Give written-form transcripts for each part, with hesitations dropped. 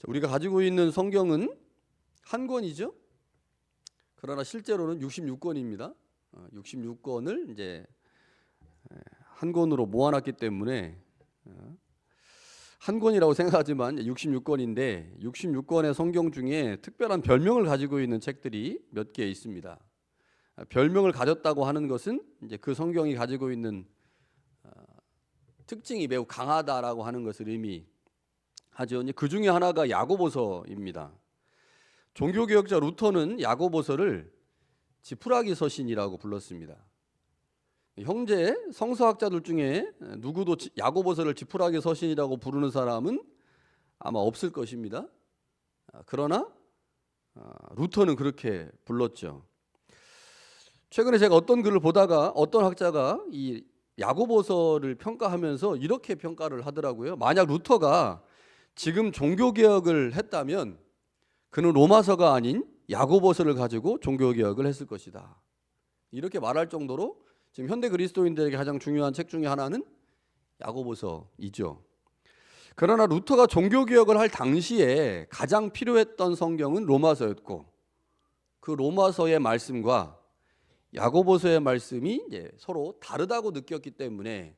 우리가 가지고 있는 성경은 한 권이죠. 그러나 실제로는 66권입니다. 66권을 이제 한 권으로 모아놨기 때문에 한 권이라고 생각하지만 66권인데 66권의 성경 중에 특별한 별명을 가지고 있는 책들이 몇 개 있습니다. 별명을 가졌다고 하는 것은 이제 그 성경이 가지고 있는 특징이 매우 강하다라고 하는 것을 의미하죠. 그 중에 하나가 야고보서입니다. 종교개혁자 루터는 야고보서를 지푸라기 서신이라고 불렀습니다. 형제 성서학자들 중에 누구도 야고보서를 지푸라기 서신이라고 부르는 사람은 아마 없을 것입니다. 그러나 루터는 그렇게 불렀죠. 최근에 제가 어떤 글을 보다가 어떤 학자가 이 야고보서를 평가하면서 이렇게 평가를 하더라고요. 만약 루터가 지금 종교개혁을 했다면 그는 로마서가 아닌 야고보서를 가지고 종교개혁을 했을 것이다. 이렇게 말할 정도로 지금 현대 그리스도인들에게 가장 중요한 책 중에 하나는 야고보서이죠. 그러나 루터가 종교개혁을 할 당시에 가장 필요했던 성경은 로마서였고 그 로마서의 말씀과 야고보서의 말씀이 이제 서로 다르다고 느꼈기 때문에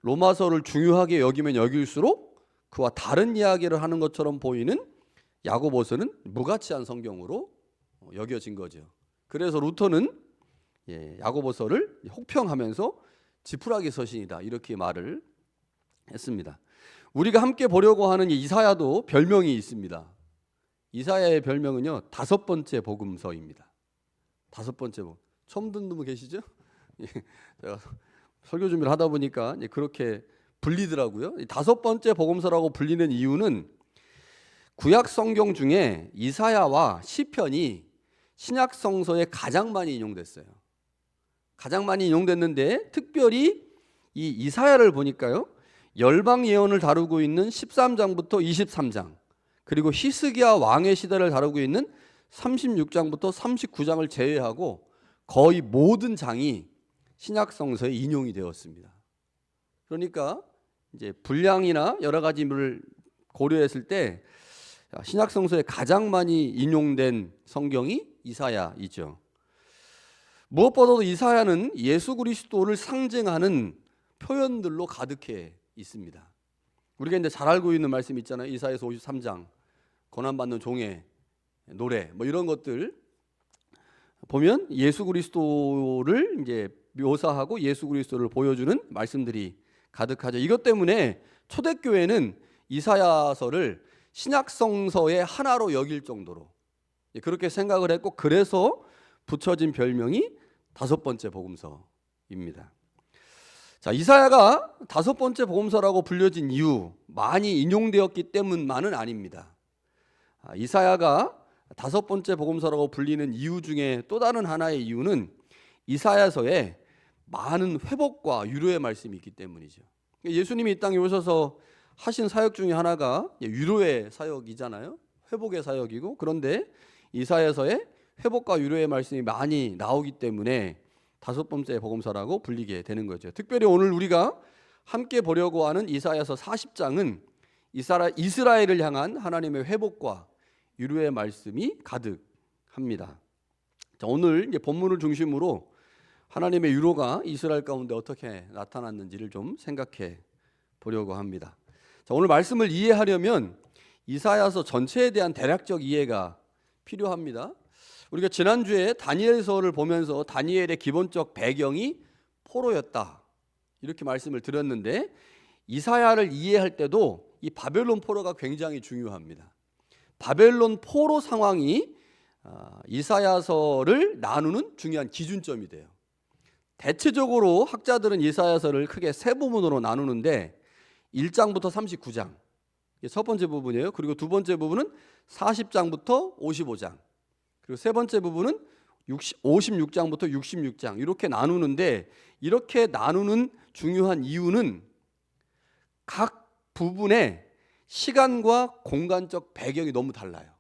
로마서를 중요하게 여기면 여길수록 그와 다른 이야기를 하는 것처럼 보이는 야고보서는 무가치한 성경으로 여겨진 거죠. 그래서 루터는 야고보서를 혹평하면서 지푸라기 서신이다 이렇게 말을 했습니다. 우리가 함께 보려고 하는 이사야도 별명이 있습니다. 이사야의 별명은요 5번째 복음서입니다. 5번째 복음. 처음 듣는 분 계시죠? 제가 설교 준비를 하다 보니까 그렇게 불리더라고요. 5번째 복음서라고 불리는 이유는 구약 성경 중에 이사야와 시편이 신약 성서에 가장 많이 인용됐어요. 가장 많이 인용됐는데 특별히 이 이사야를 보니까요. 열방 예언을 다루고 있는 13장부터 23장 그리고 히스기야 왕의 시대를 다루고 있는 36장부터 39장을 제외하고 거의 모든 장이 신약 성서에 인용이 되었습니다. 그러니까 이제 분량이나 여러 가지를 고려했을 때 신약 성서에 가장 많이 인용된 성경이 이사야이죠. 무엇보다도 이사야는 예수 그리스도를 상징하는 표현들로 가득해 있습니다. 우리가 이제 잘 알고 있는 말씀 있잖아요. 이사야서 53장 고난받는 종의 노래 뭐 이런 것들 보면 예수 그리스도를 이제 묘사하고 예수 그리스도를 보여주는 말씀들이 가득하죠. 이것 때문에 초대교회는 이사야서를 신약 성서의 하나로 여길 정도로 그렇게 생각을 했고 그래서 붙여진 별명이 5번째 복음서입니다. 자, 이사야가 5번째 복음서라고 불려진 이유 많이 인용되었기 때문만은 아닙니다. 이사야가 5번째 복음서라고 불리는 이유 중에 또 다른 하나의 이유는 이사야서에 많은 회복과 위로의 말씀이 있기 때문이죠. 예수님이 이 땅에 오셔서 하신 사역 중에 하나가 위로의 사역이잖아요. 회복의 사역이고 그런데 이사야서에 회복과 위로의 말씀이 많이 나오기 때문에 5번째 복음서라고 불리게 되는 거죠. 특별히 오늘 우리가 함께 보려고 하는 이사야서 40장은 이스라엘을 향한 하나님의 회복과 위로의 말씀이 가득합니다. 자, 오늘 이제 본문을 중심으로 하나님의 위로가 이스라엘 가운데 어떻게 나타났는지를 좀 생각해 보려고 합니다. 자, 오늘 말씀을 이해하려면 이사야서 전체에 대한 대략적 이해가 필요합니다. 우리가 지난주에 다니엘서를 보면서 다니엘의 기본적 배경이 포로였다 이렇게 말씀을 드렸는데 이사야를 이해할 때도 이 바벨론 포로가 굉장히 중요합니다. 바벨론 포로 상황이 이사야서를 나누는 중요한 기준점이 돼요. 대체적으로 학자들은 이사야서를 크게 세 부분으로 나누는데 1장부터 39장 첫 번째 부분이에요. 그리고 두 번째 부분은 40장부터 55장 그리고 세 번째 부분은 56장부터 66장 이렇게 나누는데 이렇게 나누는 중요한 이유는 각 부분의 시간과 공간적 배경이 너무 달라요.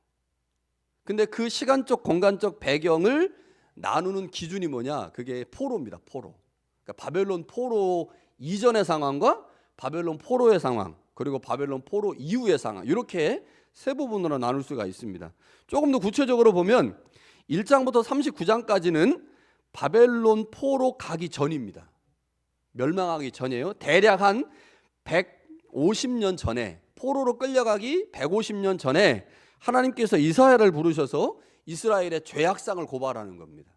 근데 그 시간적 공간적 배경을 나누는 기준이 뭐냐? 그게 포로입니다. 포로. 그러니까 바벨론 포로 이전의 상황과 바벨론 포로의 상황 그리고 바벨론 포로 이후의 상황 이렇게 세 부분으로 나눌 수가 있습니다. 조금 더 구체적으로 보면 1장부터 39장까지는 바벨론 포로 가기 전입니다. 멸망하기 전이에요. 대략 한 150년 전에, 포로로 끌려가기 150년 전에 하나님께서 이사야를 부르셔서 이스라엘의 죄악상을 고발하는 겁니다.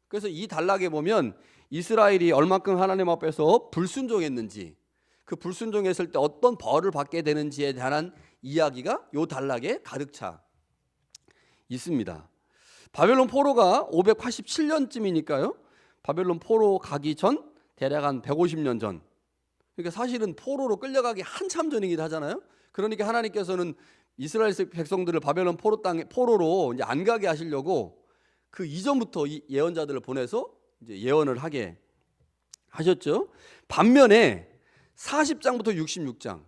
그래서 이 단락에 보면 이스라엘이 얼마큼 하나님 앞에서 불순종했는지, 그 불순종했을 때 어떤 벌을 받게 되는지에 대한 이야기가 이 단락에 가득 차 있습니다. 바벨론 포로가 587년쯤이니까요. 바벨론 포로 가기 전 대략 한 150년 전. 그러니까 사실은 포로로 끌려가기 한참 전이기도 하잖아요. 그러니까 하나님께서는 이스라엘 백성들을 바벨론 포로로 이제 안 가게 하시려고 그 이전부터 이 예언자들을 보내서 이제 예언을 하게 하셨죠. 반면에 40장부터 66장,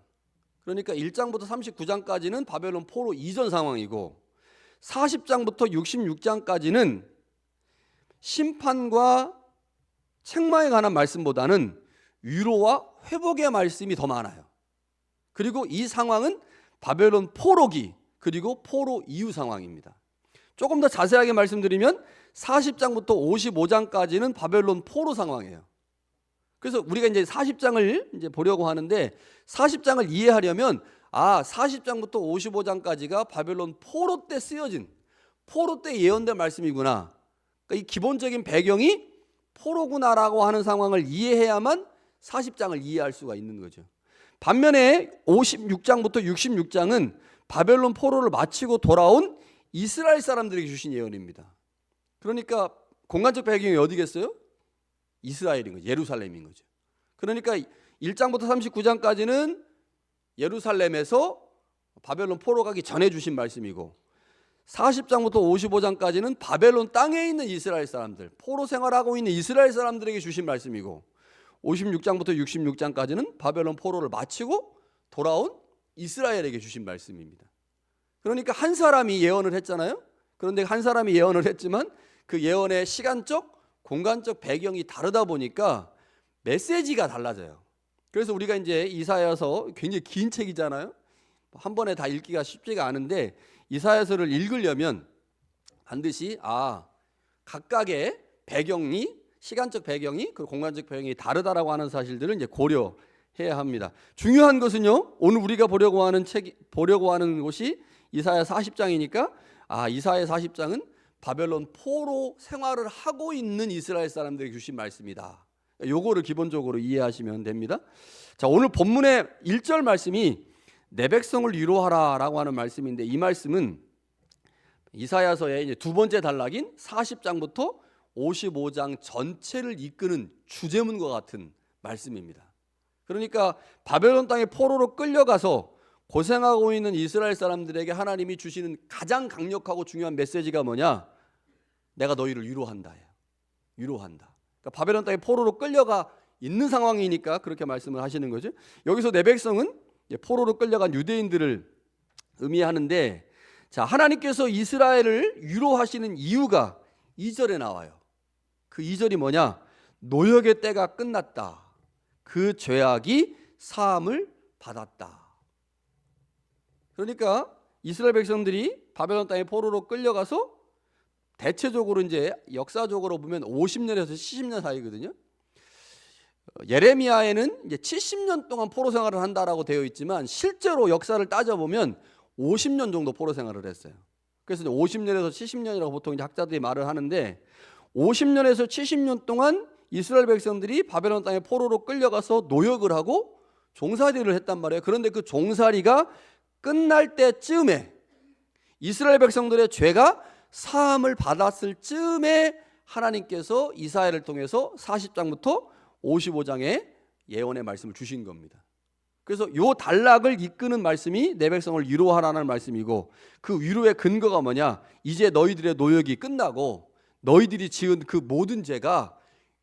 그러니까 1장부터 39장까지는 바벨론 포로 이전 상황이고 40장부터 66장까지는 심판과 책망에 관한 말씀보다는 위로와 회복의 말씀이 더 많아요. 그리고 이 상황은 바벨론 포로기, 그리고 포로 이후 상황입니다. 조금 더 자세하게 말씀드리면 40장부터 55장까지는 바벨론 포로 상황이에요. 그래서 우리가 이제 40장을 이제 보려고 하는데 40장을 이해하려면 40장부터 55장까지가 바벨론 포로 때 쓰여진, 포로 때 예언된 말씀이구나. 그러니까 이 기본적인 배경이 포로구나라고 하는 상황을 이해해야만 40장을 이해할 수가 있는 거죠. 반면에 56장부터 66장은 바벨론 포로를 마치고 돌아온 이스라엘 사람들에게 주신 예언입니다. 그러니까 공간적 배경이 어디겠어요? 이스라엘인 거죠. 예루살렘인 거죠. 그러니까 1장부터 39장까지는 예루살렘에서 바벨론 포로 가기 전에 주신 말씀이고 40장부터 55장까지는 바벨론 땅에 있는 이스라엘 사람들, 포로 생활하고 있는 이스라엘 사람들에게 주신 말씀이고 56장부터 66장까지는 바벨론 포로를 마치고 돌아온 이스라엘에게 주신 말씀입니다. 그러니까 한 사람이 예언을 했잖아요. 그런데 한 사람이 예언을 했지만 그 예언의 시간적, 공간적 배경이 다르다 보니까 메시지가 달라져요. 그래서 우리가 이제 이사야서 굉장히 긴 책이잖아요. 한 번에 다 읽기가 쉽지가 않은데 이사야서를 읽으려면 반드시 각각의 배경이, 시간적 배경이, 그 공간적 배경이 다르다라고 하는 사실들을 이제 고려해야 합니다. 중요한 것은요, 오늘 우리가 보려고 하는 곳이 이사야 40장이니까 이사야 40장은 바벨론 포로 생활을 하고 있는 이스라엘 사람들에게 주신 말씀이다. 요거를 기본적으로 이해하시면 됩니다. 자, 오늘 본문의 1절 말씀이 내 백성을 위로하라라고 하는 말씀인데 이 말씀은 이사야서의 이제 두 번째 단락인 40장부터 55장 전체를 이끄는 주제문과 같은 말씀입니다. 그러니까 바벨론 땅에 포로로 끌려가서 고생하고 있는 이스라엘 사람들에게 하나님이 주시는 가장 강력하고 중요한 메시지가 뭐냐? 내가 너희를 위로한다. 위로한다. 그러니까 바벨론 땅에 포로로 끌려가 있는 상황이니까 그렇게 말씀을 하시는 거죠. 여기서 내 백성은 포로로 끌려간 유대인들을 의미하는데, 자, 하나님께서 이스라엘을 위로하시는 이유가 2절에 나와요. 그 2절이 뭐냐? 노역의 때가 끝났다. 그 죄악이 사함을 받았다. 그러니까 이스라엘 백성들이 바벨론 땅에 포로로 끌려가서 대체적으로 이제 역사적으로 보면 50년에서 70년 사이거든요. 예레미야에는 이제 70년 동안 포로 생활을 한다라고 되어 있지만 실제로 역사를 따져보면 50년 정도 포로 생활을 했어요. 그래서 50년에서 70년이라고 보통 이제 학자들이 말을 하는데 50년에서 70년 동안 이스라엘 백성들이 바벨론 땅에 포로로 끌려가서 노역을 하고 종살이를 했단 말이에요. 그런데 그 종살이가 끝날 때쯤에 이스라엘 백성들의 죄가 사함을 받았을 쯤에 하나님께서 이사야를 통해서 40장부터 55장의 예언의 말씀을 주신 겁니다. 그래서 요 단락을 이끄는 말씀이 내 백성을 위로하라는 말씀이고 그 위로의 근거가 뭐냐? 이제 너희들의 노역이 끝나고 너희들이 지은 그 모든 죄가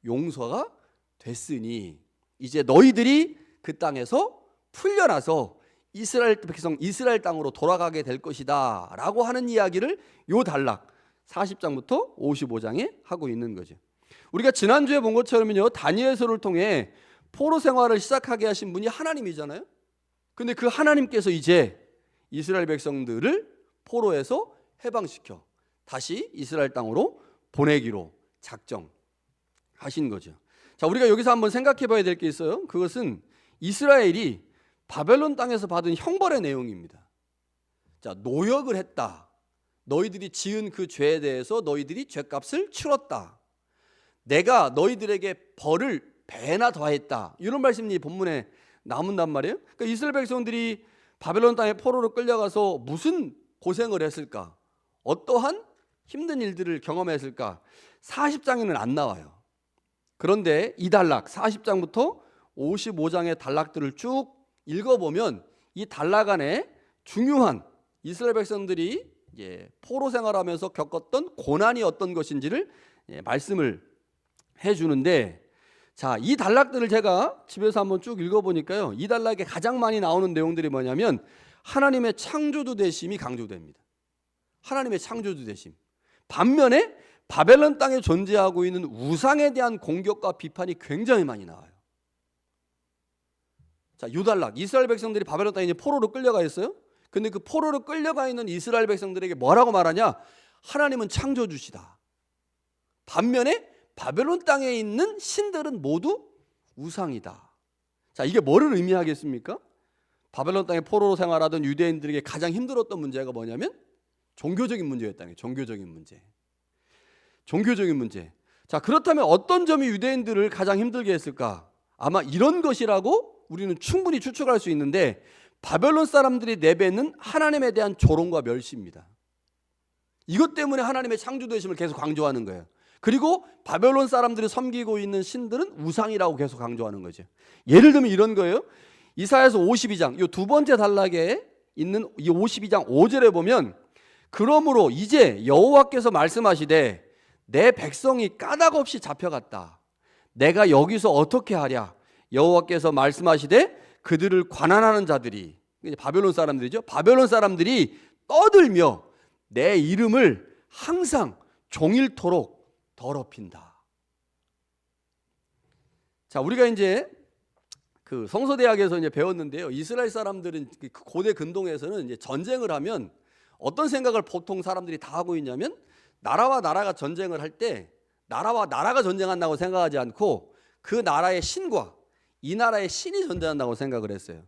용서가 됐으니 이제 너희들이 그 땅에서 풀려나서 이스라엘 백성 이스라엘 땅으로 돌아가게 될 것이다 라고 하는 이야기를 요 단락 40장부터 55장에 하고 있는 거죠. 우리가 지난주에 본 것처럼요, 다니엘서를 통해 포로 생활을 시작하게 하신 분이 하나님이잖아요. 근데 그 하나님께서 이제 이스라엘 백성들을 포로에서 해방시켜 다시 이스라엘 땅으로 보내기로 작정하신 거죠. 자, 우리가 여기서 한번 생각해 봐야 될 게 있어요. 그것은 이스라엘이 바벨론 땅에서 받은 형벌의 내용입니다. 자, 노역을 했다. 너희들이 지은 그 죄에 대해서 너희들이 죄값을 치렀다. 내가 너희들에게 벌을 배나 더했다. 이런 말씀이 본문에 나온단 말이에요. 그러니까 이스라엘 백성들이 바벨론 땅에 포로로 끌려가서 무슨 고생을 했을까? 어떠한 힘든 일들을 경험했을까? 40장에는 안 나와요. 그런데 이 단락 40장부터 55장의 단락들을 쭉 읽어보면 이 단락 안에 중요한 이스라엘 백성들이 포로 생활하면서 겪었던 고난이 어떤 것인지를 말씀을 해주는데, 자, 이 단락들을 제가 집에서 한번 쭉 읽어보니까요, 이 단락에 가장 많이 나오는 내용들이 뭐냐면 하나님의 창조주 되심이 강조됩니다. 하나님의 창조주 되심. 반면에 바벨론 땅에 존재하고 있는 우상에 대한 공격과 비판이 굉장히 많이 나와요. 자, 이 단락, 이스라엘 백성들이 바벨론 땅에 포로로 끌려가 있어요. 근데 그 포로로 끌려가 있는 이스라엘 백성들에게 뭐라고 말하냐? 하나님은 창조주시다. 반면에 바벨론 땅에 있는 신들은 모두 우상이다. 자, 이게 뭐를 의미하겠습니까? 바벨론 땅에 포로로 생활하던 유대인들에게 가장 힘들었던 문제가 뭐냐면 종교적인 문제였다는 거예요. 종교적인 문제. 종교적인 문제. 자, 그렇다면 어떤 점이 유대인들을 가장 힘들게 했을까? 아마 이런 것이라고 우리는 충분히 추측할 수 있는데, 바벨론 사람들이 내뱉는 하나님에 대한 조롱과 멸시입니다. 이것 때문에 하나님의 창조되심을 계속 강조하는 거예요. 그리고 바벨론 사람들이 섬기고 있는 신들은 우상이라고 계속 강조하는 거죠. 예를 들면 이런 거예요. 이사야서 52장 이 두 번째 단락에 있는 이 52장 5절에 보면, 그러므로 이제 여호와께서 말씀하시되 내 백성이 까닭 없이 잡혀갔다. 내가 여기서 어떻게 하랴? 여호와께서 말씀하시되 그들을 관한하는 자들이, 바벨론 사람들이죠. 바벨론 사람들이 떠들며 내 이름을 항상 종일토록 더럽힌다. 자, 우리가 이제 그 성서대학에서 이제 배웠는데요. 이스라엘 사람들은 고대 근동에서는 이제 전쟁을 하면 어떤 생각을 보통 사람들이 다 하고 있냐면, 나라와 나라가 전쟁을 할 때 나라와 나라가 전쟁한다고 생각하지 않고 그 나라의 신과 이 나라의 신이 전쟁한다고 생각을 했어요.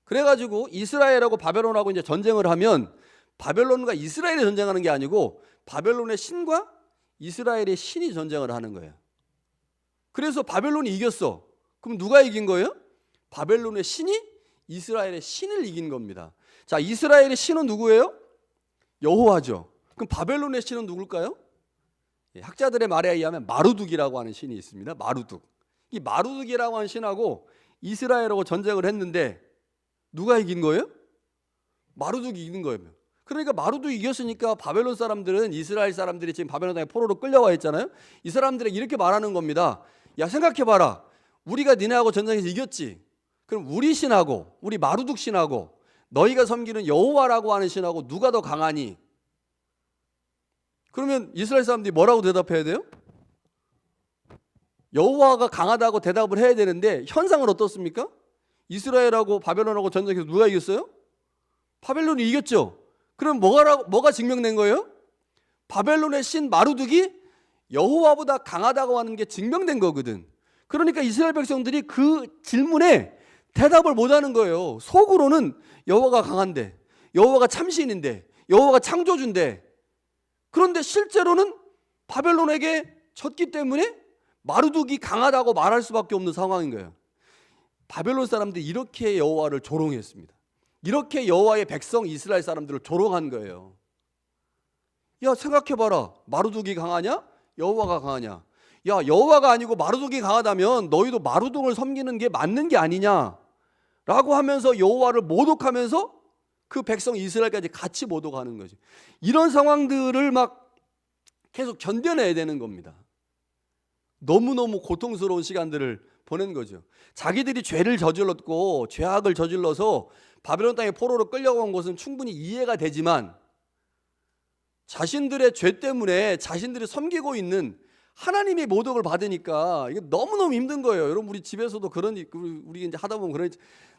그래가지고 이스라엘하고 바벨론하고 이제 전쟁을 하면 바벨론과 이스라엘이 전쟁하는 게 아니고 바벨론의 신과 이스라엘의 신이 전쟁을 하는 거예요. 그래서 바벨론이 이겼어. 그럼 누가 이긴 거예요? 바벨론의 신이 이스라엘의 신을 이긴 겁니다. 자, 이스라엘의 신은 누구예요? 여호와죠. 그럼 바벨론의 신은 누굴까요? 학자들의 말에 의하면 마루둑이라고 하는 신이 있습니다. 마루둑. 이 마루둑이라고 하는 신하고 이스라엘하고 전쟁을 했는데 누가 이긴 거예요? 마루둑이 이긴 거예요. 그러니까 마루둑이 이겼으니까 바벨론 사람들은, 이스라엘 사람들이 지금 바벨론 땅에 포로로 끌려와 있잖아요. 이 사람들에게 이렇게 말하는 겁니다. 야, 생각해봐라. 우리가 니네하고 전쟁에서 이겼지. 그럼 우리 신하고 우리 마루둑 신하고 너희가 섬기는 여호와라고 하는 신하고 누가 더 강하니? 그러면 이스라엘 사람들이 뭐라고 대답해야 돼요? 여호와가 강하다고 대답을 해야 되는데, 현상은 어떻습니까? 이스라엘하고 바벨론하고 전쟁에서 누가 이겼어요? 바벨론이 이겼죠. 그럼 뭐가 증명된 거예요? 바벨론의 신 마루둑이 여호와보다 강하다고 하는 게 증명된 거거든. 그러니까 이스라엘 백성들이 그 질문에 대답을 못하는 거예요. 속으로는 여호와가 강한데, 여호와가 참신인데, 여호와가 창조주인데, 그런데 실제로는 바벨론에게 졌기 때문에 마루둑이 강하다고 말할 수밖에 없는 상황인 거예요. 바벨론 사람들이 이렇게 여호와를 조롱했습니다. 이렇게 여호와의 백성 이스라엘 사람들을 조롱한 거예요. 야, 생각해봐라. 마루둑이 강하냐? 여호와가 강하냐? 야, 여호와가 아니고 마루둑이 강하다면 너희도 마루둑을 섬기는 게 맞는 게 아니냐? 라고 하면서 여호와를 모독하면서 그 백성 이스라엘까지 같이 모독하는 거죠. 이런 상황들을 막 계속 견뎌내야 되는 겁니다. 너무너무 고통스러운 시간들을 보낸 거죠. 자기들이 죄를 저질렀고 죄악을 저질러서 바벨론 땅에 포로로 끌려온 것은 충분히 이해가 되지만, 자신들의 죄 때문에 자신들이 섬기고 있는 하나님의 모독을 받으니까 이게 너무너무 힘든 거예요. 여러분 우리 집에서도 우리 이제 하다 보면 그런,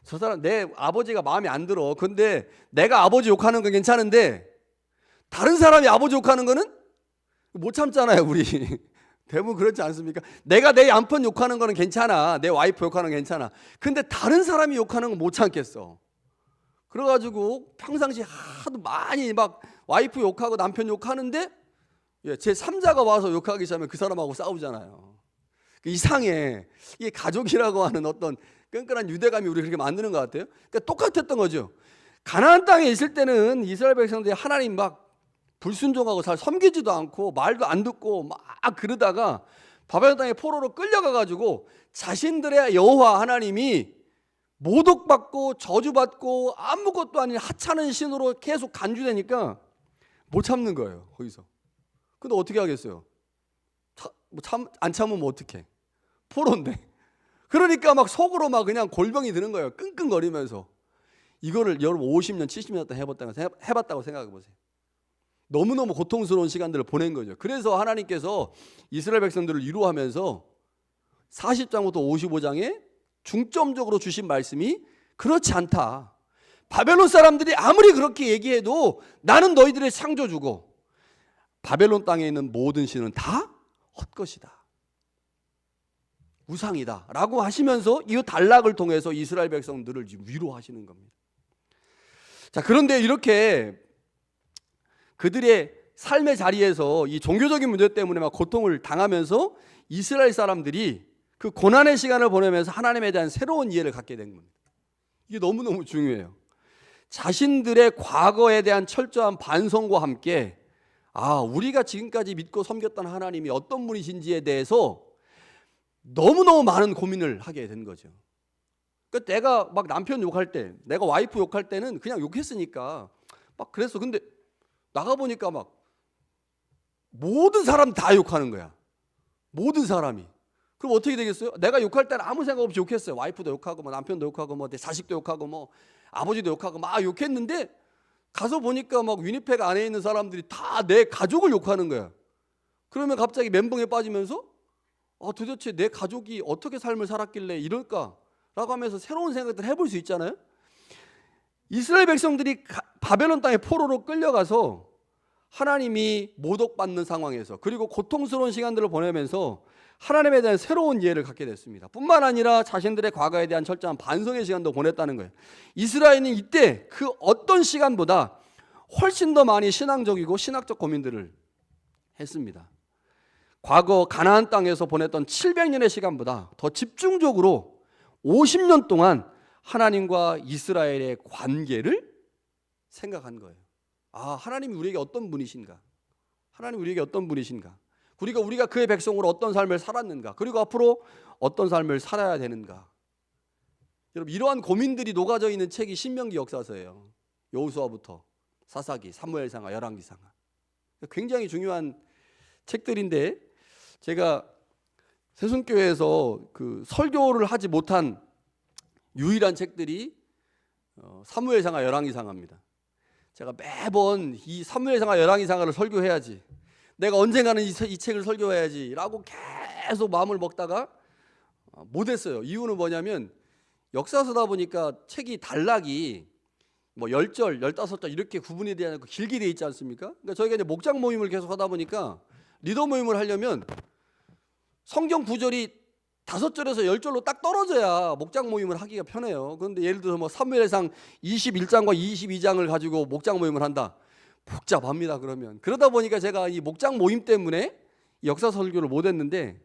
저 사람 내 아버지가 마음에 안 들어. 근데 내가 아버지 욕하는 건 괜찮은데 다른 사람이 아버지 욕하는 거는 못 참잖아요, 우리. 대부분 그렇지 않습니까? 내가 내 남편 욕하는 거는 괜찮아. 내 와이프 욕하는 건 괜찮아. 근데 다른 사람이 욕하는 건 못 참겠어. 그래가지고 평상시 하도 많이 막 와이프 욕하고 남편 욕하는데 제 3자가 와서 욕하기 시작하면 그 사람하고 싸우잖아요. 이상해. 이게 가족이라고 하는 어떤 끈끈한 유대감이 우리 그렇게 만드는 것 같아요. 그러니까 똑같았던 거죠. 가나안 땅에 있을 때는 이스라엘 백성들이 하나님 막 불순종하고 잘 섬기지도 않고 말도 안 듣고 막 그러다가 바벨론 땅에 포로로 끌려가가지고 자신들의 여호와 하나님이 모독받고 저주받고 아무것도 아닌 하찮은 신으로 계속 간주되니까 못 참는 거예요, 거기서. 근데 어떻게 하겠어요? 안 참으면 어떡해? 포로인데. 그러니까 막 속으로 막 그냥 골병이 드는 거예요. 끙끙거리면서. 이거를 여러분 50년, 70년 동안 해봤다고 생각해 보세요. 너무너무 고통스러운 시간들을 보낸 거죠. 그래서 하나님께서 이스라엘 백성들을 위로하면서 40장부터 55장에 중점적으로 주신 말씀이 그렇지 않다. 바벨론 사람들이 아무리 그렇게 얘기해도 나는 너희들의 창조주고 바벨론 땅에 있는 모든 신은 다 헛것이다, 우상이다 라고 하시면서 이 단락을 통해서 이스라엘 백성들을 위로하시는 겁니다. 자, 그런데 이렇게 그들의 삶의 자리에서 이 종교적인 문제 때문에 막 고통을 당하면서 이스라엘 사람들이 그 고난의 시간을 보내면서 하나님에 대한 새로운 이해를 갖게 된 겁니다. 이게 너무너무 중요해요. 자신들의 과거에 대한 철저한 반성과 함께 우리가 지금까지 믿고 섬겼던 하나님이 어떤 분이신지에 대해서 너무너무 많은 고민을 하게 된 거죠. 그러니까 내가 막 남편 욕할 때, 내가 와이프 욕할 때는 그냥 욕했으니까 막 그랬어. 근데 나가보니까 막 모든 사람 다 욕하는 거야. 모든 사람이. 그럼 어떻게 되겠어요? 내가 욕할 때는 아무 생각 없이 욕했어요. 와이프도 욕하고 뭐 남편도 욕하고 뭐 내 자식도 욕하고 뭐 아버지도 욕하고 막 욕했는데 가서 보니까 막 위니펙 안에 있는 사람들이 다 내 가족을 욕하는 거야. 그러면 갑자기 멘붕에 빠지면서 도대체 내 가족이 어떻게 삶을 살았길래 이럴까? 라고 하면서 새로운 생각들을 해볼 수 있잖아요. 이스라엘 백성들이 바벨론 땅에 포로로 끌려가서 하나님이 모독받는 상황에서 그리고 고통스러운 시간들을 보내면서 하나님에 대한 새로운 이해를 갖게 됐습니다. 뿐만 아니라 자신들의 과거에 대한 철저한 반성의 시간도 보냈다는 거예요. 이스라엘은 이때 그 어떤 시간보다 훨씬 더 많이 신앙적이고 신학적 고민들을 했습니다. 과거 가나안 땅에서 보냈던 700년의 시간보다 더 집중적으로 50년 동안 하나님과 이스라엘의 관계를 생각한 거예요. 하나님이 우리에게 어떤 분이신가? 하나님 우리에게 어떤 분이신가? 그리고 우리가 그의 백성으로 어떤 삶을 살았는가? 그리고 앞으로 어떤 삶을 살아야 되는가? 여러분, 이러한 고민들이 녹아져 있는 책이 신명기 역사서예요. 여호수아부터 사사기, 사무엘상하, 열왕기상하. 굉장히 중요한 책들인데 제가 새순교회에서 그 설교를 하지 못한 유일한 책들이 사무엘상하, 열왕기상하입니다. 제가 매번 이 사무엘상하, 열왕기상하를 설교해야지, 내가 언젠가는 이 책을 설교해야지 라고 계속 마음을 먹다가 못했어요. 이유는 뭐냐면 역사서다 보니까 책이 단락이 뭐 10절, 15절 이렇게 구분이 되지 않고 길게 돼 있지 않습니까? 그러니까 저희가 이제 목장 모임을 계속 하다 보니까 리더 모임을 하려면 성경 구절이 5절에서 10절로 딱 떨어져야 목장 모임을 하기가 편해요. 그런데 예를 들어서 뭐 사무엘상 21장과 22장을 가지고 목장 모임을 한다. 복잡합니다. 그러다 보니까 제가 이 목장 모임 때문에 역사 설교를 못 했는데,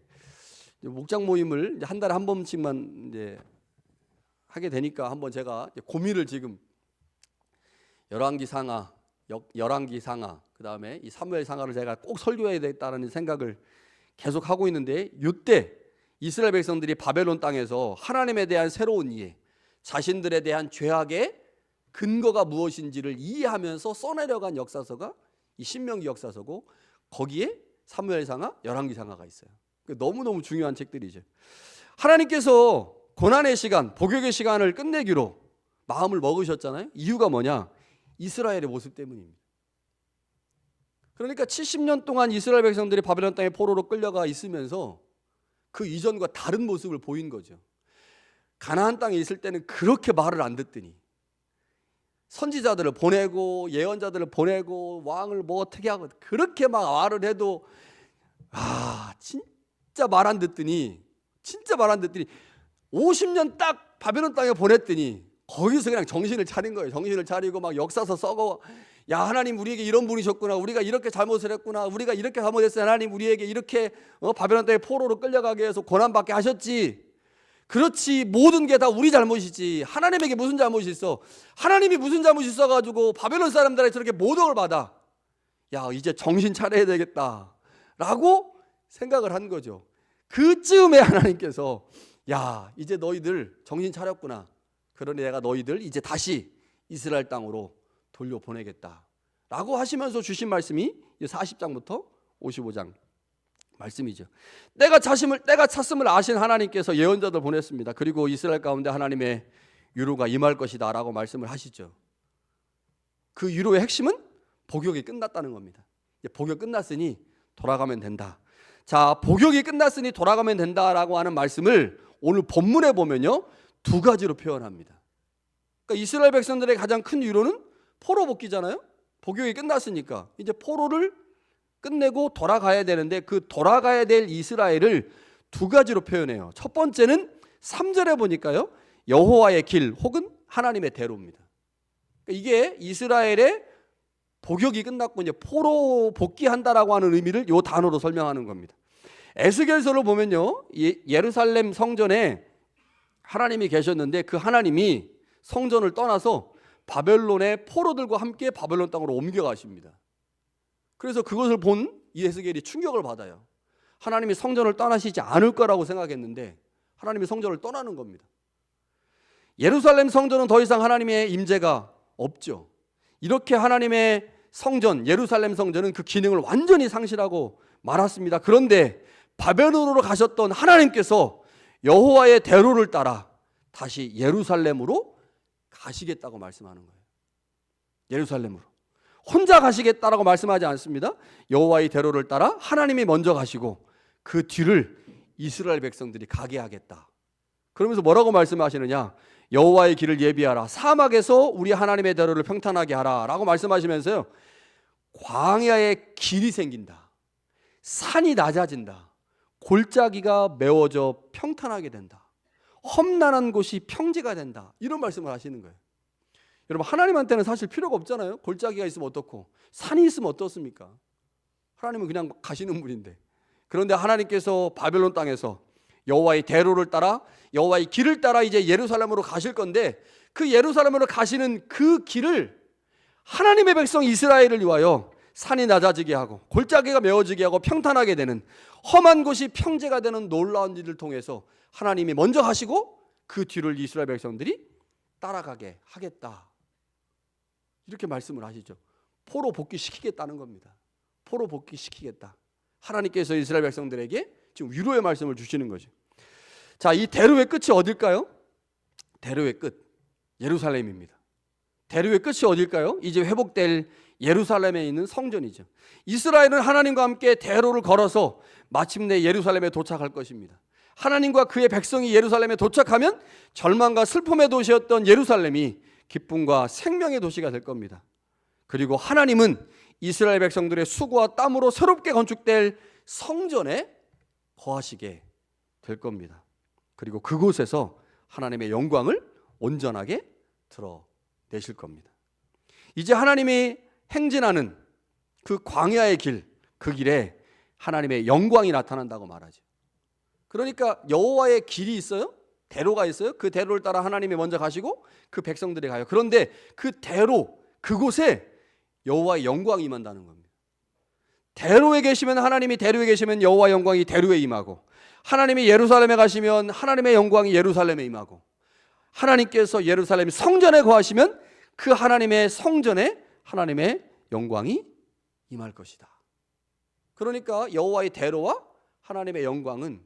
목장 모임을 이제 한 달에 한 번씩만 이제 하게 되니까 한번 제가 고민을 지금 열왕기상하, 그다음에 이 사무엘상하를 제가 꼭 설교해야 되겠다는 생각을 계속 하고 있는데, 이때 이스라엘 백성들이 바벨론 땅에서 하나님에 대한 새로운 이해, 자신들에 대한 죄악의 근거가 무엇인지를 이해하면서 써내려간 역사서가 이 신명기 역사서고, 거기에 사무엘상하, 열왕기상하가 있어요. 너무너무 중요한 책들이죠. 하나님께서 고난의 시간, 복역의 시간을 끝내기로 마음을 먹으셨잖아요. 이유가 뭐냐? 이스라엘의 모습 때문입니다. 그러니까 70년 동안 이스라엘 백성들이 바벨론 땅에 포로로 끌려가 있으면서 그 이전과 다른 모습을 보인 거죠. 가나안 땅에 있을 때는 그렇게 말을 안 듣더니 선지자들을 보내고 예언자들을 보내고 왕을 뭐 어떻게 하고 그렇게 막 말을 해도 진짜 말 안 듣더니 50년 딱 바벨론 땅에 보냈더니 거기서 그냥 정신을 차린 거예요. 정신을 차리고 막 역사서 써고, 야, 하나님 우리에게 이런 분이셨구나, 우리가 이렇게 잘못을 했구나, 우리가 이렇게 잘못했어요, 하나님 우리에게 이렇게 바벨론 땅에 포로로 끌려가게 해서 고난받게 하셨지. 그렇지, 모든 게 다 우리 잘못이지. 하나님에게 무슨 잘못이 있어? 하나님이 무슨 잘못이 있어가지고 바벨론 사람들한테 저렇게 모독을 받아. 야, 이제 정신 차려야 되겠다 라고 생각을 한 거죠. 그쯤에 하나님께서, 야, 이제 너희들 정신 차렸구나, 그러니 내가 너희들 이제 다시 이스라엘 땅으로 돌려보내겠다 라고 하시면서 주신 말씀이 40장부터 55장 말씀이죠. 때가 찼음을 아신 하나님께서 예언자들 보냈습니다. 그리고 이스라엘 가운데 하나님의 유로가 임할 것이다 라고 말씀을 하시죠. 그 유로의 핵심은 복역이 끝났다는 겁니다. 복역 끝났으니 돌아가면 된다. 자, 복역이 끝났으니 돌아가면 된다라고 하는 말씀을 오늘 본문에 보면요, 두 가지로 표현합니다. 그러니까 이스라엘 백성들의 가장 큰 유로는 포로 복귀잖아요. 복역이 끝났으니까 이제 포로를 끝내고 돌아가야 되는데, 그 돌아가야 될 이스라엘을 두 가지로 표현해요. 첫 번째는 3절에 보니까요, 여호와의 길 혹은 하나님의 대로입니다. 그러니까 이게 이스라엘의 복역이 끝났고 이제 포로 복귀한다라고 하는 의미를 이 단어로 설명하는 겁니다. 에스겔서를 보면요, 예루살렘 성전에 하나님이 계셨는데 그 하나님이 성전을 떠나서 바벨론의 포로들과 함께 바벨론 땅으로 옮겨가십니다. 그래서 그것을 본 에스겔이 충격을 받아요. 하나님이 성전을 떠나시지 않을 거라고 생각했는데 하나님이 성전을 떠나는 겁니다. 예루살렘 성전은 더 이상 하나님의 임재가 없죠. 이렇게 하나님의 성전, 예루살렘 성전은 그 기능을 완전히 상실하고 말았습니다. 그런데 바벨론으로 가셨던 하나님께서 여호와의 대로를 따라 다시 예루살렘으로 가시겠다고 말씀하는 거예요. 예루살렘으로 혼자 가시겠다라고 말씀하지 않습니다. 여호와의 대로를 따라 하나님이 먼저 가시고 그 뒤를 이스라엘 백성들이 가게 하겠다. 그러면서 뭐라고 말씀하시느냐, 여호와의 길을 예비하라, 사막에서 우리 하나님의 대로를 평탄하게 하라 라고 말씀하시면서요, 광야에 길이 생긴다, 산이 낮아진다, 골짜기가 메워져 평탄하게 된다, 험난한 곳이 평지가 된다, 이런 말씀을 하시는 거예요. 여러분, 하나님한테는 사실 필요가 없잖아요. 골짜기가 있으면 어떻고 산이 있으면 어떻습니까? 하나님은 그냥 가시는 분인데. 그런데 하나님께서 바벨론 땅에서 여호와의 대로를 따라, 여호와의 길을 따라 이제 예루살렘으로 가실 건데, 그 예루살렘으로 가시는 그 길을 하나님의 백성 이스라엘을 위하여 산이 낮아지게 하고 골짜기가 메워지게 하고 평탄하게 되는, 험한 곳이 평지가 되는 놀라운 일을 통해서 하나님이 먼저 가시고 그 뒤를 이스라엘 백성들이 따라가게 하겠다, 이렇게 말씀을 하시죠. 포로 복귀시키겠다는 겁니다. 포로 복귀시키겠다. 하나님께서 이스라엘 백성들에게 지금 위로의 말씀을 주시는 거죠. 자, 이 대로의 끝이 어딜까요? 대로의 끝, 예루살렘입니다. 대로의 끝이 어딜까요? 이제 회복될 예루살렘에 있는 성전이죠. 이스라엘은 하나님과 함께 대로를 걸어서 마침내 예루살렘에 도착할 것입니다. 하나님과 그의 백성이 예루살렘에 도착하면 절망과 슬픔의 도시였던 예루살렘이 기쁨과 생명의 도시가 될 겁니다. 그리고 하나님은 이스라엘 백성들의 수고와 땀으로 새롭게 건축될 성전에 거하시게 될 겁니다. 그리고 그곳에서 하나님의 영광을 온전하게 드러내실 겁니다. 이제 하나님이 행진하는 그 광야의 길, 그 길에 하나님의 영광이 나타난다고 말하죠. 그러니까 여호와의 길이 있어요? 대로가 있어요? 그 대로를 따라 하나님이 먼저 가시고 그 백성들이 가요. 그런데 그 대로, 그곳에 여호와의 영광이 임한다는 겁니다. 대로에 계시면, 하나님이 대로에 계시면 여호와의 영광이 대로에 임하고, 하나님이 예루살렘에 가시면 하나님의 영광이 예루살렘에 임하고, 하나님께서 예루살렘 성전에 거하시면 그 하나님의 성전에 하나님의 영광이 임할 것이다. 그러니까 여호와의 대로와 하나님의 영광은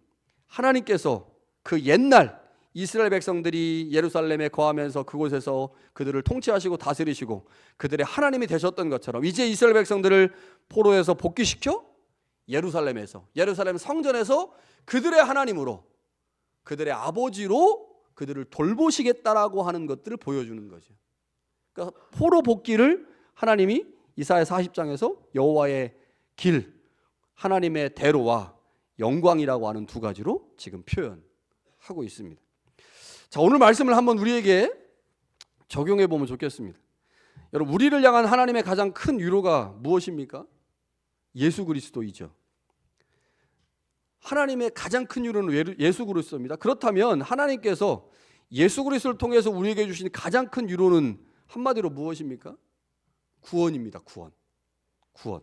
하나님께서 그 옛날 이스라엘 백성들이 예루살렘에 거하면서 그곳에서 그들을 통치하시고 다스리시고 그들의 하나님이 되셨던 것처럼 이제 이스라엘 백성들을 포로에서 복귀시켜 예루살렘 성전에서 그들의 하나님으로, 그들의 아버지로 그들을 돌보시겠다라고 하는 것들을 보여주는 거죠. 그러니까 포로 복귀를 하나님이 이사야 40장에서 여호와의 길, 하나님의 대로와 영광이라고 하는 두 가지로 지금 표현하고 있습니다. 자, 오늘 말씀을 한번 우리에게 적용해 보면 좋겠습니다. 여러분, 우리를 향한 하나님의 가장 큰 위로가 무엇입니까? 예수 그리스도이죠. 하나님의 가장 큰 위로는 예수 그리스도입니다. 그렇다면 하나님께서 예수 그리스도를 통해서 우리에게 주신 가장 큰 위로는 한마디로 무엇입니까? 구원입니다. 구원.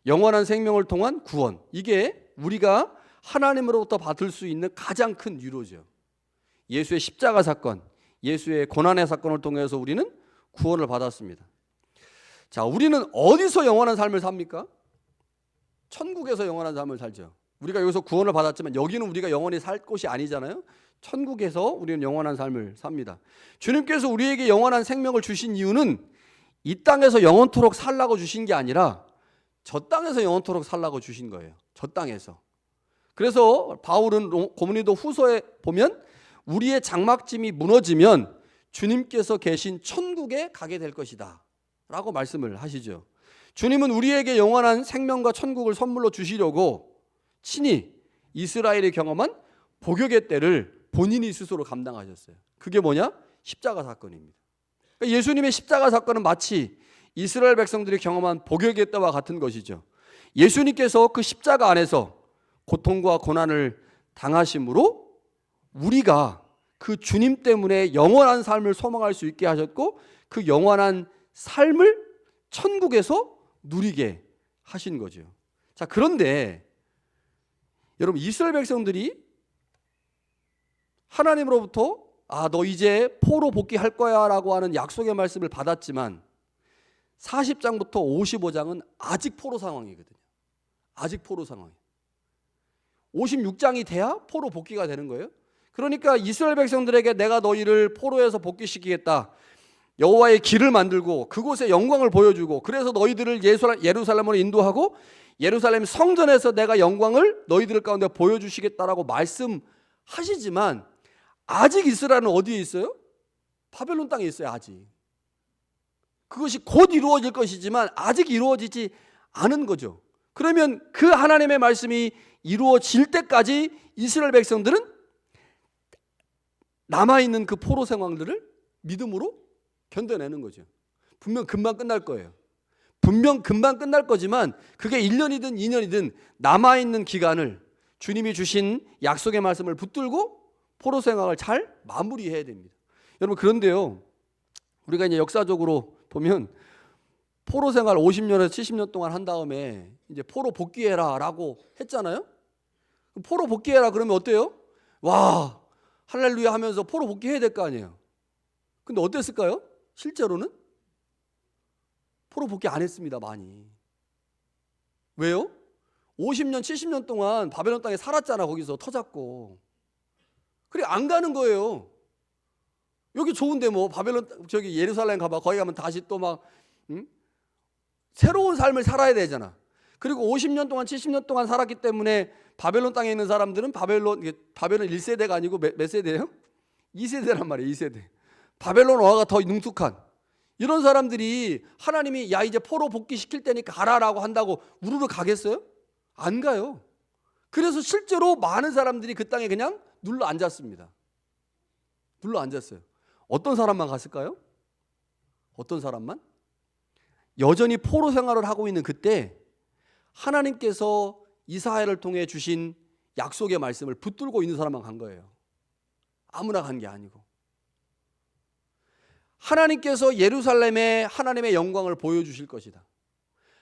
영원한 생명을 통한 구원. 이게 우리가 하나님으로부터 받을 수 있는 가장 큰 위로죠. 예수의 십자가 사건, 예수의 고난의 사건을 통해서 우리는 구원을 받았습니다. 자, 우리는 어디서 영원한 삶을 삽니까? 천국에서 영원한 삶을 살죠. 우리가 여기서 구원을 받았지만 여기는 우리가 영원히 살 곳이 아니잖아요. 천국에서 우리는 영원한 삶을 삽니다. 주님께서 우리에게 영원한 생명을 주신 이유는 이 땅에서 영원토록 살라고 주신 게 아니라 저 땅에서 영원토록 살라고 주신 거예요. 저 땅에서. 그래서 바울은 고린도 후서에 보면 우리의 장막짐이 무너지면 주님께서 계신 천국에 가게 될 것이다 라고 말씀을 하시죠. 주님은 우리에게 영원한 생명과 천국을 선물로 주시려고 친히 이스라엘이 경험한 복역의 때를 본인이 스스로 감당하셨어요. 그게 뭐냐? 십자가 사건입니다. 그러니까 예수님의 십자가 사건은 마치 이스라엘 백성들이 경험한 복역의 때와 같은 것이죠. 예수님께서 그 십자가 안에서 고통과 고난을 당하심으로 우리가 그 주님 때문에 영원한 삶을 소망할 수 있게 하셨고 그 영원한 삶을 천국에서 누리게 하신 거죠. 자, 그런데 여러분, 이스라엘 백성들이 하나님으로부터 너 이제 포로 복귀할 거야 라고 하는 약속의 말씀을 받았지만 40장부터 55장은 아직 포로 상황이거든요. 아직 포로 상황이에요. 56장이 돼야 포로 복귀가 되는 거예요. 그러니까 이스라엘 백성들에게 내가 너희를 포로에서 복귀시키겠다, 여호와의 길을 만들고 그곳에 영광을 보여주고 그래서 너희들을 예루살렘으로 인도하고 예루살렘 성전에서 내가 영광을 너희들 가운데 보여주시겠다라고 말씀하시지만 아직 이스라엘은 어디에 있어요? 바벨론 땅에 있어요. 아직. 그것이 곧 이루어질 것이지만 아직 이루어지지 않은 거죠. 그러면 그 하나님의 말씀이 이루어질 때까지 이스라엘 백성들은 남아있는 그 포로 상황들을 믿음으로 견뎌내는 거죠. 분명 금방 끝날 거예요. 분명 금방 끝날 거지만 그게 1년이든 2년이든 남아있는 기간을 주님이 주신 약속의 말씀을 붙들고 포로 생활을 잘 마무리해야 됩니다. 여러분, 그런데요, 우리가 이제 역사적으로 보면 포로 생활 50년에서 70년 동안 한 다음에 이제 포로 복귀해라 라고 했잖아요. 포로 복귀해라 그러면 어때요? 와, 할렐루야 하면서 포로 복귀해야 될 거 아니에요. 근데 어땠을까요? 실제로는 포로 복귀 안 했습니다. 많이. 왜요? 50년 70년 동안 바벨론 땅에 살았잖아. 거기서 터잡고. 그래 안 가는 거예요. 여기 좋은데 뭐 바벨론 저기 예루살렘 가봐. 거기 가면 다시 또 막 새로운 삶을 살아야 되잖아. 그리고 50년 동안 70년 동안 살았기 때문에 바벨론 땅에 있는 사람들은 바벨론 1세대가 아니고 몇 세대예요? 2세대란 말이에요. 2세대. 바벨론 어가 더 능숙한 이런 사람들이 하나님이 야 이제 포로 복귀시킬 때니까 가라라고 한다고 우르르 가겠어요? 안 가요. 그래서 실제로 많은 사람들이 그 땅에 그냥 눌러 앉았습니다. 눌러 앉았어요. 어떤 사람만 갔을까요? 어떤 사람만? 여전히 포로 생활을 하고 있는 그때 하나님께서 이사야를 통해 주신 약속의 말씀을 붙들고 있는 사람만 간 거예요. 아무나 간 게 아니고. 하나님께서 예루살렘에 하나님의 영광을 보여주실 것이다.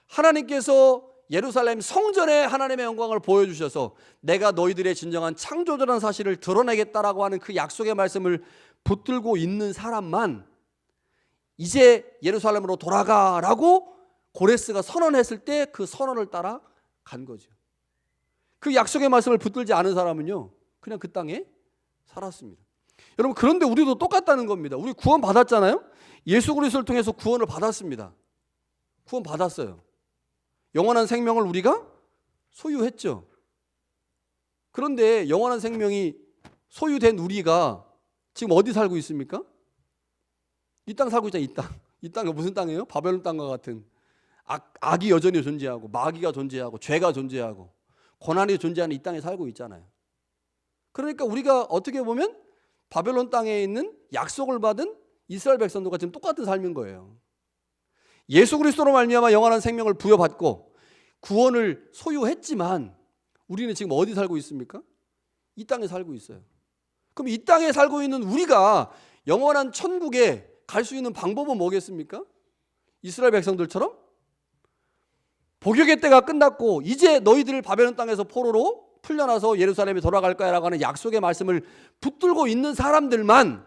하나님께서 예루살렘 성전에 하나님의 영광을 보여주셔서 내가 너희들의 진정한 창조자라는 사실을 드러내겠다라고 하는 그 약속의 말씀을 붙들고 있는 사람만 이제 예루살렘으로 돌아가라고 고레스가 선언했을 때 그 선언을 따라 간 거죠. 그 약속의 말씀을 붙들지 않은 사람은요 그냥 그 땅에 살았습니다. 여러분, 그런데 우리도 똑같다는 겁니다. 우리 구원 받았잖아요. 예수 그리스도를 통해서 구원을 받았습니다. 구원 받았어요. 영원한 생명을 우리가 소유했죠. 그런데 영원한 생명이 소유된 우리가 지금 어디 살고 있습니까? 이 땅 살고 있잖아요. 이 땅. 이 땅이 무슨 땅이에요? 바벨론 땅과 같은 악이 여전히 존재하고 마귀가 존재하고 죄가 존재하고 고난이 존재하는 이 땅에 살고 있잖아요. 그러니까 우리가 어떻게 보면 바벨론 땅에 있는 약속을 받은 이스라엘 백성들과 지금 똑같은 삶인 거예요. 예수 그리스도로 말미암아 영원한 생명을 부여받고 구원을 소유했지만 우리는 지금 어디 살고 있습니까? 이 땅에 살고 있어요. 그럼 이 땅에 살고 있는 우리가 영원한 천국에 갈 수 있는 방법은 뭐겠습니까? 이스라엘 백성들처럼 복역의 때가 끝났고 이제 너희들 바벨론 땅에서 포로로 풀려나서 예루살렘에 돌아갈 거야 라고 하는 약속의 말씀을 붙들고 있는 사람들만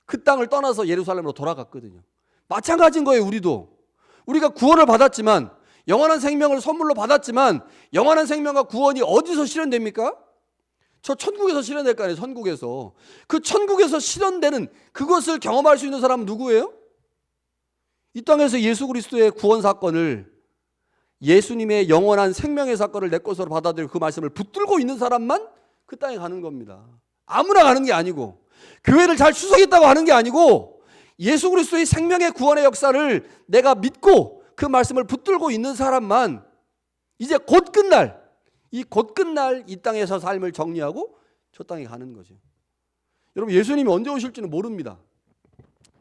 그 땅을 떠나서 예루살렘으로 돌아갔거든요. 마찬가지인 거예요. 우리가 구원을 받았지만, 영원한 생명을 선물로 받았지만 영원한 생명과 구원이 어디서 실현됩니까? 저 천국에서 실현될 거 아니에요. 천국에서. 그 천국에서 실현되는 그것을 경험할 수 있는 사람은 누구예요? 이 땅에서 예수 그리스도의 구원 사건을, 예수님의 영원한 생명의 사건을 내 것으로 받아들이고 그 말씀을 붙들고 있는 사람만 그 땅에 가는 겁니다. 아무나 가는 게 아니고, 교회를 잘 추석했다고 하는 게 아니고, 예수 그리스도의 생명의 구원의 역사를 내가 믿고 그 말씀을 붙들고 있는 사람만 이제 곧 끝날 이 땅에서 삶을 정리하고 저 땅에 가는 거죠. 여러분, 예수님이 언제 오실지는 모릅니다.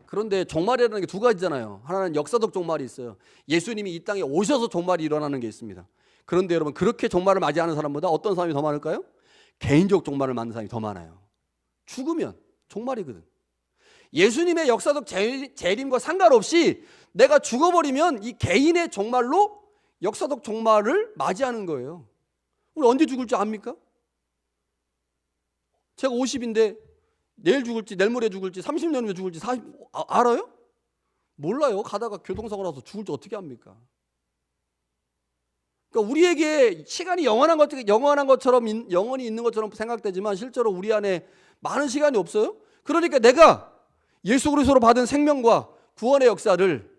그런데 종말이라는 게 두 가지잖아요. 하나는 역사적 종말이 있어요. 예수님이 이 땅에 오셔서 종말이 일어나는 게 있습니다. 그런데 여러분, 그렇게 종말을 맞이하는 사람보다 어떤 사람이 더 많을까요? 개인적 종말을 맞는 사람이 더 많아요. 죽으면 종말이거든. 예수님의 역사적 재림과 상관없이 내가 죽어버리면 이 개인의 종말로 역사적 종말을 맞이하는 거예요. 우리 언제 죽을지 압니까? 제가 50인데 내일 죽을지, 내일 모레 죽을지, 30년 후에 죽을지 알아요? 몰라요. 가다가 교통사고 나서 죽을지 어떻게 합니까? 그러니까 우리에게 시간이 영원한 것처럼 영원히 있는 것처럼 생각되지만 실제로 우리 안에 많은 시간이 없어요. 그러니까 내가 예수 그리스도로 받은 생명과 구원의 역사를,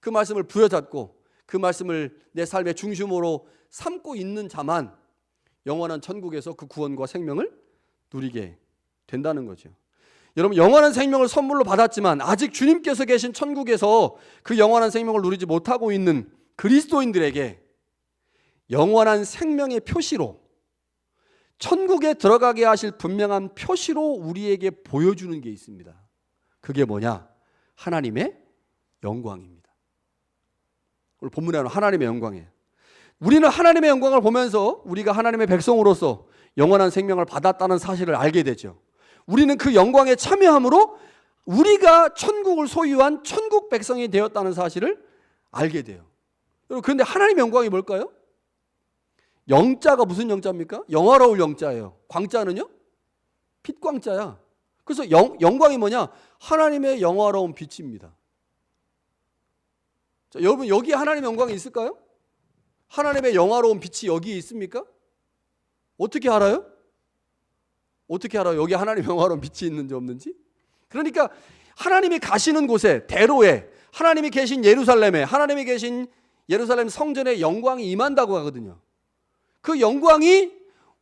그 말씀을 부여잡고 그 말씀을 내 삶의 중심으로 삼고 있는 자만 영원한 천국에서 그 구원과 생명을 누리게 된다는 거죠. 여러분, 영원한 생명을 선물로 받았지만 아직 주님께서 계신 천국에서 그 영원한 생명을 누리지 못하고 있는 그리스도인들에게 영원한 생명의 표시로, 천국에 들어가게 하실 분명한 표시로 우리에게 보여주는 게 있습니다. 그게 뭐냐? 하나님의 영광입니다. 오늘 본문에 나오는 하나님의 영광이에요. 우리는 하나님의 영광을 보면서 우리가 하나님의 백성으로서 영원한 생명을 받았다는 사실을 알게 되죠. 우리는 그 영광에 참여함으로 우리가 천국을 소유한 천국 백성이 되었다는 사실을 알게 돼요. 여러분, 그런데 하나님의 영광이 뭘까요? 영자가 무슨 영자입니까? 영화로울 영자예요. 광자는요? 빛광자야. 그래서 영광이 뭐냐? 하나님의 영화로운 빛입니다. 자, 여러분, 여기 하나님의 영광이 있을까요? 하나님의 영화로운 빛이 여기에 있습니까? 어떻게 알아요? 어떻게 알아요? 여기 하나님의 영화로운 빛이 있는지 없는지? 그러니까 하나님이 가시는 곳에, 대로에, 하나님이 계신 예루살렘에, 하나님이 계신 예루살렘 성전에 영광이 임한다고 하거든요. 그 영광이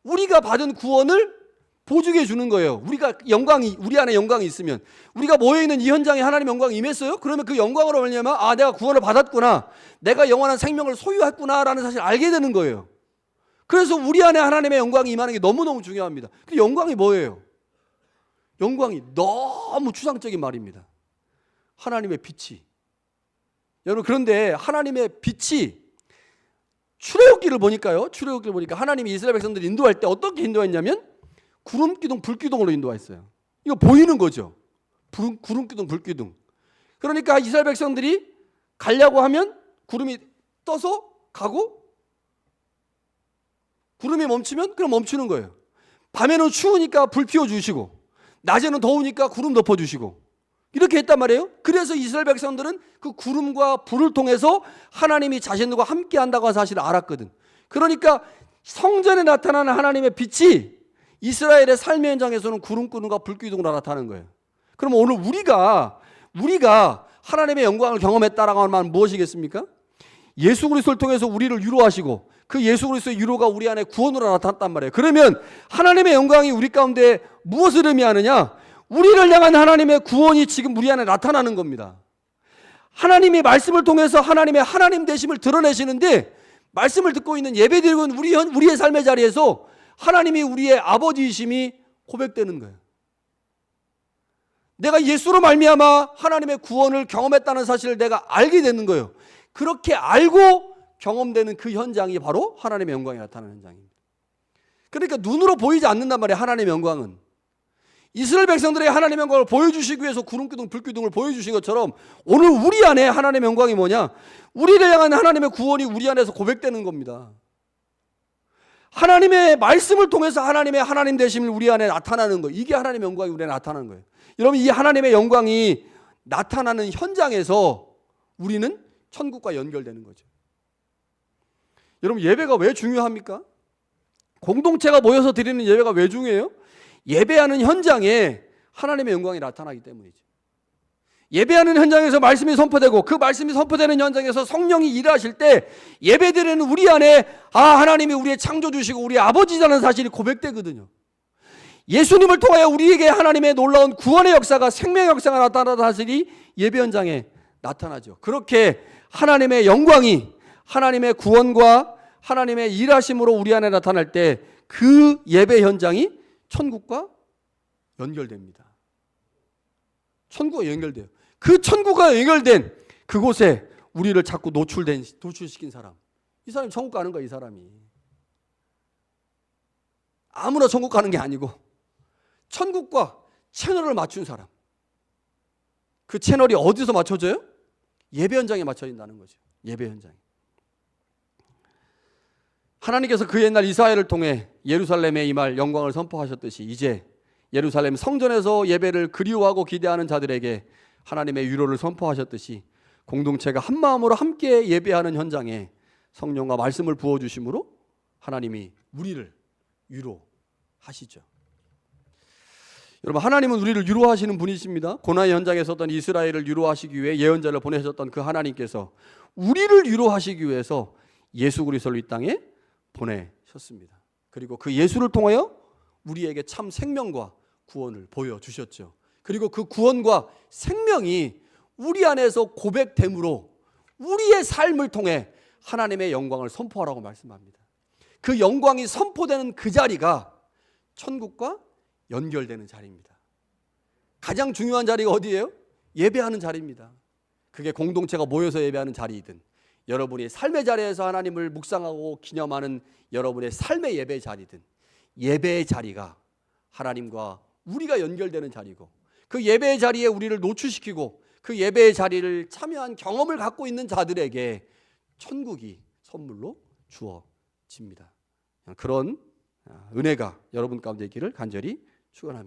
우리가 받은 구원을 보증해 주는 거예요. 우리 안에 영광이 있으면, 우리가 모여있는 이 현장에 하나님의 영광이 임했어요? 그러면 그 영광으로 말미암아 내가 구원을 받았구나, 내가 영원한 생명을 소유했구나 라는 사실을 알게 되는 거예요. 그래서 우리 안에 하나님의 영광이 임하는 게 너무너무 중요합니다. 그 영광이 뭐예요? 영광이 너무 추상적인 말입니다. 하나님의 빛이. 여러분, 그런데 하나님의 빛이 출애굽기를 보니까 하나님이 이스라엘 백성들을 인도할 때 어떻게 인도했냐면 구름기둥, 불기둥으로 인도했어요. 이거 보이는 거죠. 구름기둥, 불기둥. 그러니까 이스라엘 백성들이 가려고 하면 구름이 떠서 가고, 구름이 멈추면 그럼 멈추는 거예요. 밤에는 추우니까 불 피워주시고, 낮에는 더우니까 구름 덮어주시고, 이렇게 했단 말이에요. 그래서 이스라엘 백성들은 그 구름과 불을 통해서 하나님이 자신들과 함께 한다고 하는 사실을 알았거든. 그러니까 성전에 나타나는 하나님의 빛이 이스라엘의 삶의 현장에서는 구름기둥과 불기둥으로 나타나는 거예요. 그럼 오늘 우리가 하나님의 영광을 경험했다라고 하면 무엇이겠습니까? 예수 그리스도를 통해서 우리를 위로하시고 그 예수 그리스도의 위로가 우리 안에 구원으로 나타났단 말이에요. 그러면 하나님의 영광이 우리 가운데 무엇을 의미하느냐? 우리를 향한 하나님의 구원이 지금 우리 안에 나타나는 겁니다. 하나님이 말씀을 통해서 하나님의 하나님 되심을 드러내시는데, 말씀을 듣고 있는 예배드리고 있는 우리의 삶의 자리에서 하나님이 우리의 아버지이심이 고백되는 거예요. 내가 예수로 말미암아 하나님의 구원을 경험했다는 사실을 내가 알게 되는 거예요. 그렇게 알고 경험되는 그 현장이 바로 하나님의 영광이 나타나는 현장입니다. 그러니까 눈으로 보이지 않는단 말이에요. 하나님의 영광은 이스라엘 백성들에게 하나님의 영광을 보여주시기 위해서 구름기둥 불기둥을 보여주신 것처럼 오늘 우리 안에 하나님의 영광이 뭐냐? 우리를 향한 하나님의 구원이 우리 안에서 고백되는 겁니다. 하나님의 말씀을 통해서 하나님의 하나님 되심을 우리 안에 나타나는 거예요. 이게 하나님의 영광이 우리 안에 나타나는 거예요. 여러분, 이 하나님의 영광이 나타나는 현장에서 우리는 천국과 연결되는 거죠. 여러분, 예배가 왜 중요합니까? 공동체가 모여서 드리는 예배가 왜 중요해요? 예배하는 현장에 하나님의 영광이 나타나기 때문이죠. 예배하는 현장에서 말씀이 선포되고 그 말씀이 선포되는 현장에서 성령이 일하실 때 예배드리는 우리 안에 하나님이 우리의 창조주시고 우리의 아버지라는 사실이 고백되거든요. 예수님을 통하여 우리에게 하나님의 놀라운 구원의 역사가, 생명의 역사가 나타나는 사실이 예배 현장에 나타나죠. 그렇게 하나님의 영광이 하나님의 구원과 하나님의 일하심으로 우리 안에 나타날 때 그 예배 현장이 천국과 연결됩니다. 천국과 연결돼요. 그 천국과 연결된 그곳에 우리를 자꾸 노출시킨 사람, 이 사람이 천국 가는 거야. 이 사람이 아무나 천국 가는 게 아니고 천국과 채널을 맞춘 사람. 그 채널이 어디서 맞춰져요? 예배 현장에 맞춰진다는 거죠. 예배 현장에. 하나님께서 그 옛날 이스라엘을 통해 예루살렘에 임할 영광을 선포하셨듯이 이제 예루살렘 성전에서 예배를 그리워하고 기대하는 자들에게 하나님의 위로를 선포하셨듯이 공동체가 한 마음으로 함께 예배하는 현장에 성령과 말씀을 부어주심으로 하나님이 우리를 위로하시죠. 여러분, 하나님은 우리를 위로하시는 분이십니다. 고난의 현장에 섰던 이스라엘을 위로하시기 위해 예언자를 보내셨던 그 하나님께서 우리를 위로하시기 위해서 예수 그리스도를 이 땅에 보내셨습니다. 그리고 그 예수를 통하여 우리에게 참 생명과 구원을 보여주셨죠. 그리고 그 구원과 생명이 우리 안에서 고백됨으로 우리의 삶을 통해 하나님의 영광을 선포하라고 말씀합니다. 그 영광이 선포되는 그 자리가 천국과 연결되는 자리입니다. 가장 중요한 자리가 어디예요? 예배하는 자리입니다. 그게 공동체가 모여서 예배하는 자리이든 여러분이 삶의 자리에서 하나님을 묵상하고 기념하는 여러분의 삶의 예배 자리든 예배의 자리가 하나님과 우리가 연결되는 자리고 그 예배의 자리에 우리를 노출시키고 그 예배의 자리를 참여한 경험을 갖고 있는 자들에게 천국이 선물로 주어집니다. 그런 은혜가 여러분 가운데 있기를 간절히 축원합니다.